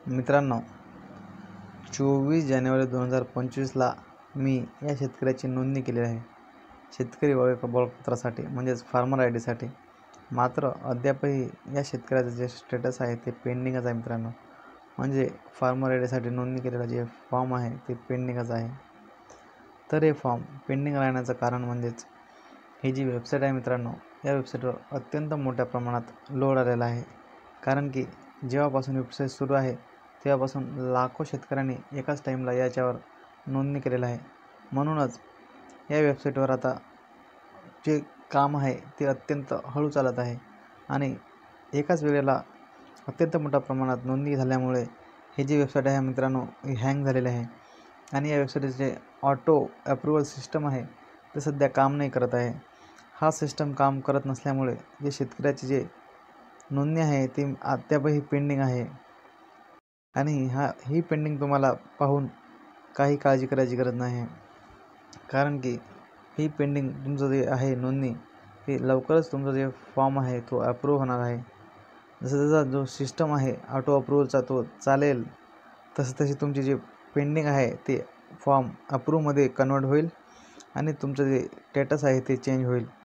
मित्रांनो, 24 जानेवारी 2025ला मी या शेतकऱ्याची नोंदणी केलेली आहे शेतकरी ओळखपत्रासाठी म्हणजेच फार्मर आय डीसाठी। मात्र अद्यापही या शेतकऱ्याचं जे स्टेटस आहे ते पेंडिंगच आहे मित्रांनो। म्हणजे फार्मर आय डीसाठी नोंदणी केलेला जे फॉर्म आहे ते पेंडिंगच आहे। तर हे फॉर्म पेंडिंग राहण्याचं कारण म्हणजेच ही जी वेबसाईट आहे मित्रांनो, या वेबसाईटवर अत्यंत मोठ्या प्रमाणात लोड आलेला आहे। कारण की जेव्हापासून वेबसाईट सुरू आहे तेव्हापासून लाखो शेतकऱ्यांनी एकाच टाईमला याच्यावर नोंदणी केलेलं आहे। म्हणूनच या वेबसाईटवर आता जे काम आहे ते अत्यंत हळू चालत आहे आणि एकाच वेळेला अत्यंत मोठ्या प्रमाणात नोंदणी झाल्यामुळे ही जी वेबसाईट आहे मित्रांनो ही हँग झालेली आहे आणि या वेबसाईटचे जे ऑटो अप्रूवल सिस्टम आहे ते सध्या काम नाही करत आहे। हा सिस्टम काम करत नसल्यामुळे जे शेतकऱ्याची जे नोंदणी आहे ती अद्यापही पेंडिंग आहे आणि ही पेंडिंग तुम्हाला पाहून काही काळजी करायची गरज नाही, कारण की ही पेंडिंग तुमचं जे आहे नोंदणी ते लवकरच तुमचा जे फॉर्म आहे तो अप्रूव्ह होणार आहे। जसं जसं जो सिस्टम आहे ऑटो अप्रूव्हलचा तो चालेल तशी तुमची जे पेंडिंग आहे ते फॉर्म अप्रूव्हमध्ये कन्वर्ट होईल आणि तुमचं जे स्टेटस आहे ते चेंज होईल।